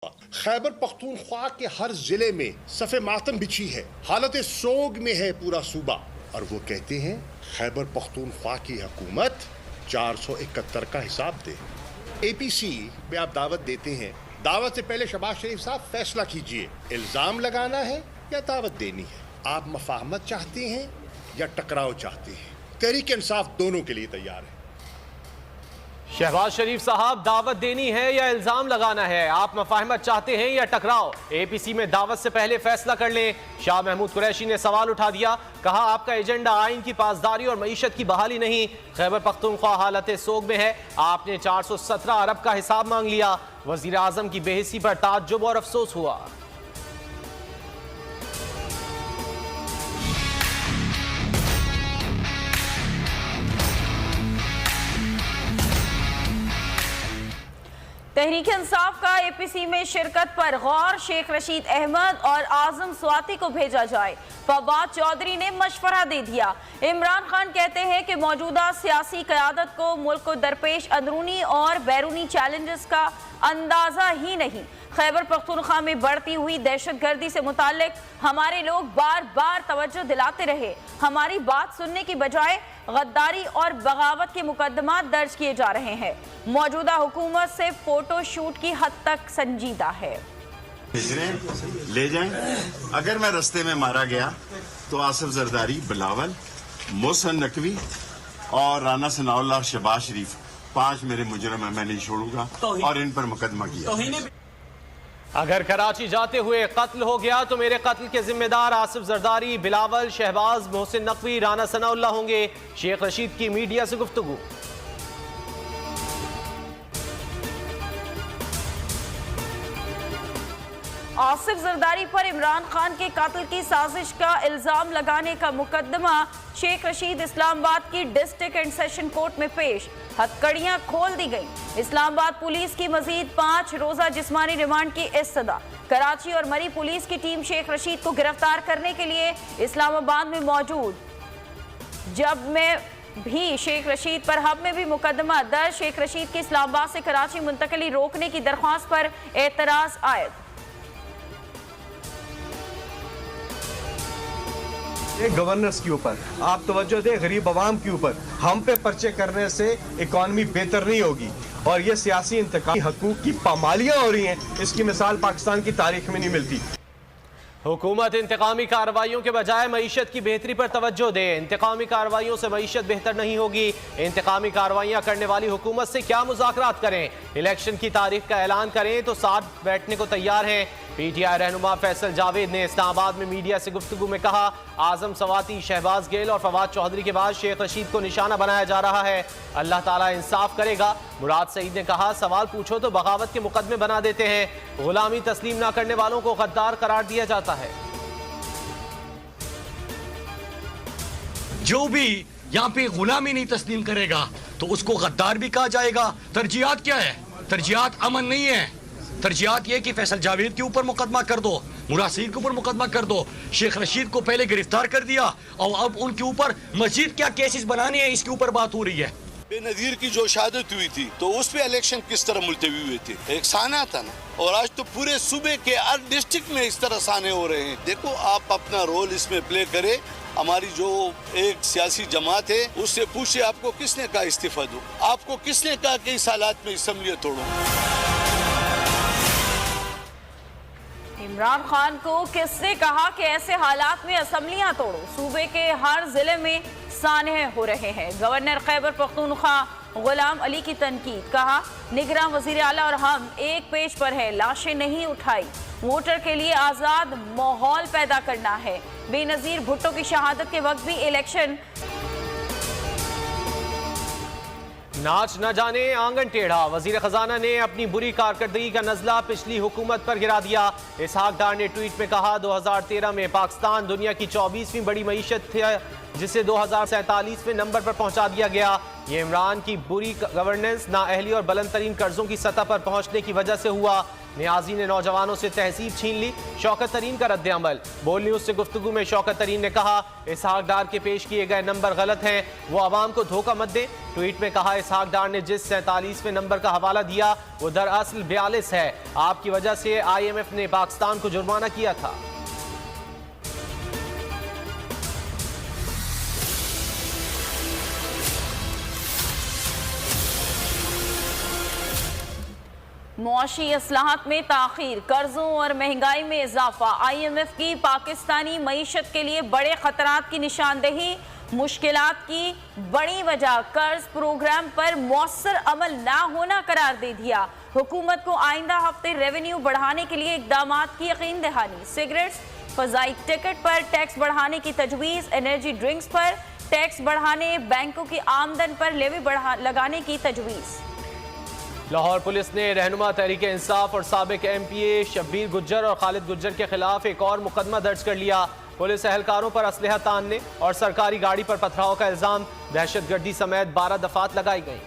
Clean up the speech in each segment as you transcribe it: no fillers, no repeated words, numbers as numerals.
खैबर पख्तूनख्वा के हर जिले में सफ़े मातम बिछी है, हालत सोग में है पूरा सूबा। और वो कहते हैं खैबर पख्तूनख्वा की हुकूमत 471 का हिसाब दे। APC में आप दावत देते हैं, दावत से पहले शहबाज शरीफ साहब फैसला कीजिए, इल्ज़ाम लगाना है या दावत देनी है। आप मफाहमत चाहते हैं या टकराव चाहते हैं? तहरीक इंसाफ दोनों के लिए तैयार है। शहबाज शरीफ साहब, दावत देनी है या इल्जाम लगाना है? आप मफाहमत चाहते हैं या टकराव? APC में दावत से पहले फैसला कर लें। शाह महमूद कुरैशी ने सवाल उठा दिया, कहा आपका एजेंडा आइन की पासदारी और मईशत की बहाली नहीं। खैबर पख्तूनख्वा हालत सोग में है, आपने 417 अरब का हिसाब मांग लिया। वजीर आजम की बेहिसी पर ताज्जुब और अफसोस हुआ। तहरीक इंसाफ का APC में शिरकत पर गौर, शेख रशीद अहमद और आजम स्वाति को भेजा जाए। फवाद चौधरी ने मशवरा दे दिया। इमरान खान कहते हैं कि मौजूदा सियासी क़यादत को मुल्क को दरपेश अंदरूनी और बैरूनी चैलेंजेस का अंदाजा ही नहीं। खैबर पख्तूनख्वा में बढ़ती हुई दहशतगर्दी से मुताल्लिक हमारे लोग बार बार तवज्जो दिलाते रहे। हमारी बात सुनने की बजाय गद्दारी और बगावत के मुकदमा दर्ज किए जा रहे हैं। मौजूदा हुकूमत से फोटो शूट की हद तक संजीदा है। ले जाएं। अगर मैं रास्ते में मारा गया तो आसिफ जरदारी, बिलावल, मोहसिन नकवी और राना सनाउल्लाह, शहबाज शरीफ 5 मेरे मुजरिम है, मैं नहीं छोड़ूंगा और इन पर मुकदमा किया। अगर कराची जाते हुए कत्ल हो गया तो मेरे कत्ल के जिम्मेदार आसिफ जरदारी, बिलावल, शहबाज, मोहसिन नकवी, राना सनाउल्लाह होंगे। शेख रशीद की मीडिया से गुफ्तगू। आसिफ जरदारी पर इमरान खान के कत्ल की साजिश का इल्जाम लगाने का मुकदमा शेख रशीद इस्लामाबाद की डिस्ट्रिक्ट एंड सेशन कोर्ट में पेश। हथकड़ियां खोल दी गई। इस्लामाबाद पुलिस की मजीद 5 रोजा जिस्मानी रिमांड की इस्तदा। कराची और मरी पुलिस की टीम शेख रशीद को गिरफ्तार करने के लिए इस्लामाबाद में मौजूद। जब में भी शेख रशीद पर हब में भी मुकदमा दर्ज। शेख रशीद की इस्लामाबाद से कराची मुंतकली रोकने की दरख्वास्त पर एतराज आयद। गवर्नर्स के ऊपर आप तवज्जो दें, गरीब आवाम के ऊपर। हम पे पर्चे करने से इकॉनमी बेहतर नहीं होगी और ये सियासी इंतकामी हकूक की पामालियां हो रही हैं। इसकी मिसाल पाकिस्तान की तारीख में नहीं मिलती। हुकूमत इंतकामी कार्रवाइयों के बजाय मईशत की बेहतरी पर तवज्जो दे। इंतकामी कार्रवाइयों से मईशत बेहतर नहीं होगी। इंतकामी कार्रवाइयाँ करने वाली हुकूमत से क्या मुज़ाकरात करें? इलेक्शन की तारीख का ऐलान करें तो साथ बैठने को तैयार हैं। PTI रहनुमा फैसल जावेद ने इस्लामाबाद में मीडिया से गुफ्तगू में कहा, आजम सवाती, शहबाज गिल और फवाद चौधरी के बाद शेख रशीद को निशाना बनाया जा रहा है। अल्लाह ताला इंसाफ करेगा। मुराद सईद ने कहा, सवाल पूछो तो बगावत के मुकदमे बना देते हैं। गुलामी तस्लीम ना करने वालों को गद्दार करार दिया जाता है। जो भी यहाँ पे गुलामी नहीं तस्लीम करेगा तो उसको गद्दार भी कहा जाएगा। तरजीहात क्या है? तरजीहात अमन नहीं है। तरजीहात ये कि फैसल जावेद के ऊपर मुकदमा कर दो, मुराद सईद के ऊपर मुकदमा कर दो। शेख रशीद को पहले गिरफ्तार कर दिया और अब उनके ऊपर मजीद क्या केसेस बनाने हैं, इसके ऊपर बात हो रही है। बेनजीर की जो शहादत हुई थी तो उस पे इलेक्शन किस तरह मुलतवी हुए थे, एक साना था ना। और आज तो पूरे सूबे के हर डिस्ट्रिक्ट में इस तरह साने हो रहे हैं। देखो, आप अपना रोल इसमें प्ले करें। हमारी जो एक सियासी जमात है उससे पूछे, आपको किसने कहा इस्तीफा दो? आपको किसने कहा कि इस हालात में असम्बली तोड़ो? इमरान खान को किसने कहा कि ऐसे हालात में असम्बलियां तोड़ो? सूबे के हर जिले में सानहे हो रहे हैं। गवर्नर खैबर पख्तूनख्वा गुलाम अली की तनकीद। कहा, निगरान वजीर आला और हम एक पेज पर है, लाशें नहीं उठाई। वोटर के लिए आज़ाद माहौल पैदा करना है। बेनजीर भुट्टो की शहादत के वक्त भी इलेक्शन। नाच न जाने आंगन टेढ़ा। वजीर खजाना ने अपनी बुरी कारकर्दगी का नजला पिछली हुकूमत पर गिरा दिया। इसहाक डार ने ट्वीट में कहा, 2013 में पाकिस्तान दुनिया की 24वीं बड़ी मईशत थी, जिसे 2047वें नंबर पर पहुंचा दिया गया। ये इमरान की बुरी गवर्नेंस, नाअहली और बुलंद तरीन कर्जों की सतह पर पहुंचने की वजह से हुआ। नियाजी ने नौजवानों से तहजीब छीन ली, शौकत तरीन का रद्द अमल। बोल न्यूज से गुफ्तगू में शौकत तरीन ने कहा, इसहाक डार के पेश किए गए नंबर गलत हैं, वो आवाम को धोखा मत दे। ट्वीट में कहा, इसहाक डार ने जिस 47वें नंबर का हवाला दिया वो दरअसल 42 है। आपकी वजह से IMF ने पाकिस्तान को जुर्माना किया था। मुआशी इस्लाहात में ताखीर, कर्जों और महंगाई में इजाफा, IMF की पाकिस्तानी मईशत के लिए बड़े खतरात की निशानदेही। मुश्किलात की बड़ी वजह कर्ज प्रोग्राम पर मौसर अमल ना होना करार दे दिया। हुकूमत को आइंदा हफ्ते रेवेन्यू बढ़ाने के लिए इकदामात की यकीन दहानी। सिगरेट्स, फजाई टिकट पर टैक्स बढ़ाने की तजवीज़, एनर्जी ड्रिंक्स पर टैक्स बढ़ाने, बैंकों की आमदन पर लेवी लगाने की तजवीज़। लाहौर पुलिस ने रहनुमा तहरीक इंसाफ और साबिक MPA शब्बीर गुज्जर और खालिद गुज्जर के खिलाफ एक और मुकदमा दर्ज कर लिया। पुलिस एहलकारों पर असलहा तानने और सरकारी गाड़ी पर पथराव का इल्जाम, दहशतगर्दी समेत 12 दफात लगाई गई।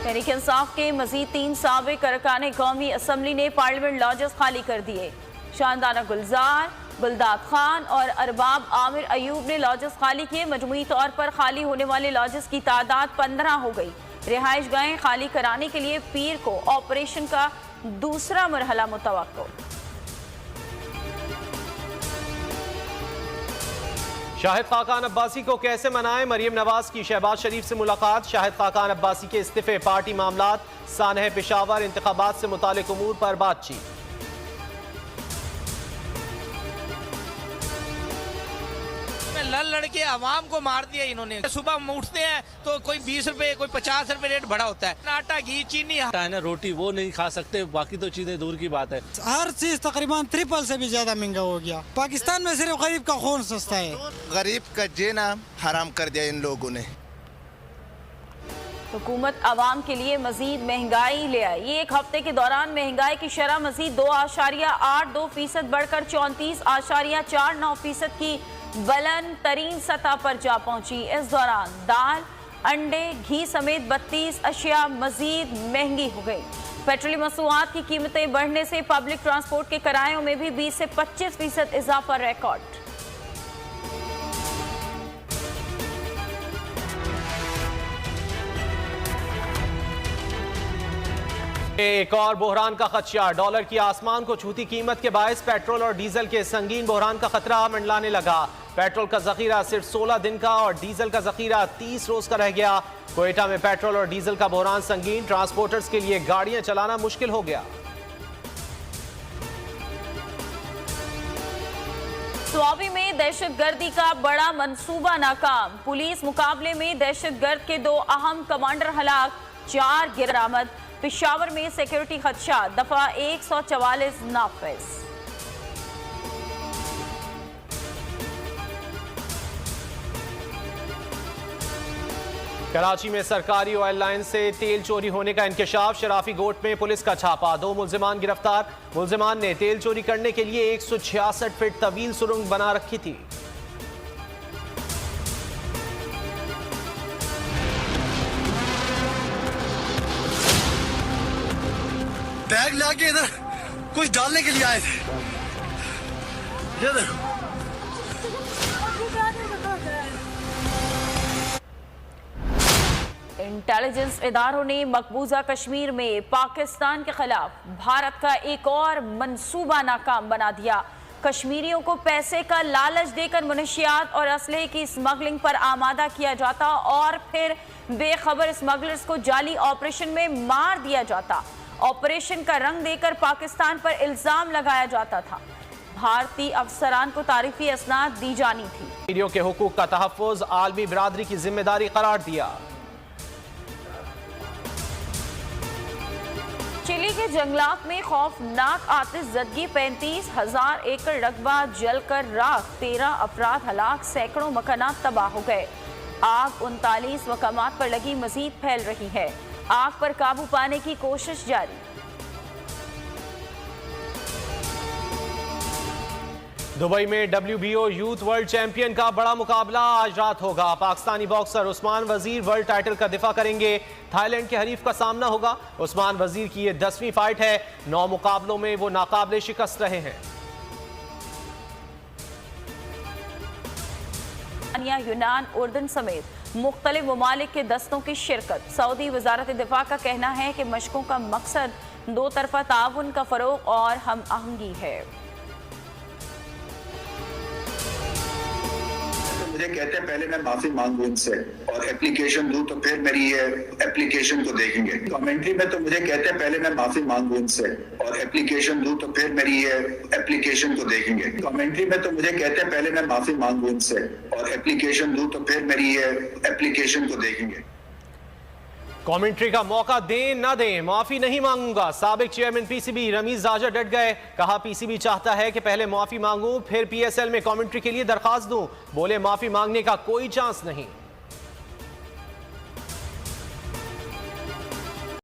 तहरीक इंसाफ के मजीद 3 साबिक अरकान कौमी असम्बली ने पार्लियामेंट लॉजेस खाली कर दिए। शानदाना गुलजार, गुलदाद खान और अरबाब आमिर अयूब ने लॉजेस खाली किए। मजमूई तौर पर खाली होने वाले लॉजेस की तादाद 15 हो गई। रिहाइश गाहें खाली कराने के लिए पीर को ऑपरेशन का दूसरा मरहला मुतवक्को। शाहिद खाकान अब्बासी को कैसे मनाएं, मरियम नवाज की शहबाज शरीफ से मुलाकात। शाहिद खाकान अब्बासी के इस्तीफे, पार्टी मामलात, सानह पेशावर, इंतखाबात से मुतालिक उमूर पर बातचीत। लड़ लड़के आवाम को मार दिया इन्होंने। सुबह उठते हैं तो कोई 20 रुपए, कोई 50 रुपए रेट बढ़ा होता है। आटा, घी, चीनी है ना, रोटी वो नहीं खा सकते, बाकी तो चीजें दूर की बात है। हर चीज तकरीबन ट्रिपल से भी ज्यादा महंगा हो गया। पाकिस्तान में सिर्फ गरीब का खून सस्ता है। गरीब का जीना हराम कर दिया इन लोगों ने। हुकूमत आवाम के लिए मजीद महंगाई ले आई। एक हफ्ते के दौरान महंगाई की शरह मजीद 2.82% बढ़कर 34.49% की बुलंद तरीन सतह पर जा पहुंची। इस दौरान दाल, अंडे, घी समेत 32 अशिया मजीद महंगी हो गई। पेट्रोलियम मसूआत की कीमतें बढ़ने से पब्लिक ट्रांसपोर्ट के किरायों में भी 20 से 25% इजाफा रिकॉर्ड। एक और बहरान का खदशा, डॉलर की आसमान को छूती कीमत के बायस पेट्रोल और डीजल के संगीन बहरान का खतरा मंडलाने लगा। पेट्रोल का जखीरा सिर्फ 16 दिन का और डीजल का जखीरा 30 रोज का रह गया। कोयटा में पेट्रोल और डीजल का बहरान संगीन, ट्रांसपोर्टर्स के लिए गाड़ियां चलाना मुश्किल हो गया। स्वाबी में दहशतगर्दी का बड़ा मंसूबा नाकाम। पुलिस मुकाबले में दहशतगर्द के 2 अहम कमांडर हलाक, 4 गिरफ्तार। पेशावर में सिक्योरिटी खदशा, दफा 144 नाफिज। कराची में सरकारी ऑयल लाइन से तेल चोरी होने का इंकशाफ, शराफी गोट में पुलिस का छापा, 2 मुल्जिमान गिरफ्तार। मुल्जिमान ने तेल चोरी करने के लिए 166 फीट तवील सुरंग बना रखी थी। बैग लाके इधर कुछ डालने के लिए आए थे। ये देखो। इंटेलिजेंस इदारों ने मकबूजा कश्मीर में पाकिस्तान के खिलाफ भारत का एक और मंसूबा नाकाम बना दिया। कश्मीरियों को पैसे का लालच देकर मुनशियात और असलहे की स्मगलिंग पर आमादा किया जाता और फिर बेखबर स्मगलर्स को जाली ऑपरेशन में मार दिया जाता। ऑपरेशन का रंग देकर पाकिस्तान पर इल्जाम लगाया जाता था। भारतीय अफसरान को तारीफी असनाद दी जानी थी। वीडियो के हुकूक का तहफ़्फ़ुज़ आलमी बिरादरी की जिम्मेदारी करार दिया। चिली के जंगलात में खौफनाक आतिशज़दगी, 35,000 एकड़ रकबा जलकर राख, 13 अफराद हलाक, सैकड़ों मकानात तबाह हो गए। आग 39 मकामात पर लगी, मजीद फैल रही है। आग पर काबू पाने की कोशिश जारी। दुबई में WBO यूथ वर्ल्ड चैंपियन का बड़ा मुकाबला आज रात होगा। पाकिस्तानी बॉक्सर उस्मान वजीर वर्ल्ड टाइटल का दिफा करेंगे। थाईलैंड के हरीफ का सामना होगा। उस्मान वजीर की ये 10वीं फाइट है। 9 मुकाबलों में वो नाकाबिले शिकस्त रहे हैं। यूनान, उर्दन समेत मुख्तलिफ ममालिक के दस्तों की शिरकत। सऊदी वजारत दिफा का कहना है कि मशकों का मकसद 2 तरफा ताउन का फरोग और हम आहंगी है। मुझे कहते हैं पहले मैं माफी मांगू उनसे और एप्लीकेशन दूं तो फिर मेरी ये एप्लीकेशन को देखेंगे। कमेंट्री में तो मुझे कहते हैं पहले मैं माफी मांगू उनसे और एप्लीकेशन दूं तो फिर मेरी ये एप्लीकेशन को देखेंगे। कमेंट्री में तो मुझे कहते हैं पहले मैं माफी मांगू उनसे और एप्लीकेशन दूं तो फिर मेरी ये एप्लीकेशन को देखेंगे। कमेंट्री का मौका दें ना दें, माफी नहीं मांगूंगा। साबिक चेयरमैन PCB रमीज राजा डट गए। कहा PCB चाहता है कि पहले माफी मांगूं फिर PSL में कमेंट्री के लिए दरखास्त दूं। बोले माफी मांगने का कोई चांस नहीं।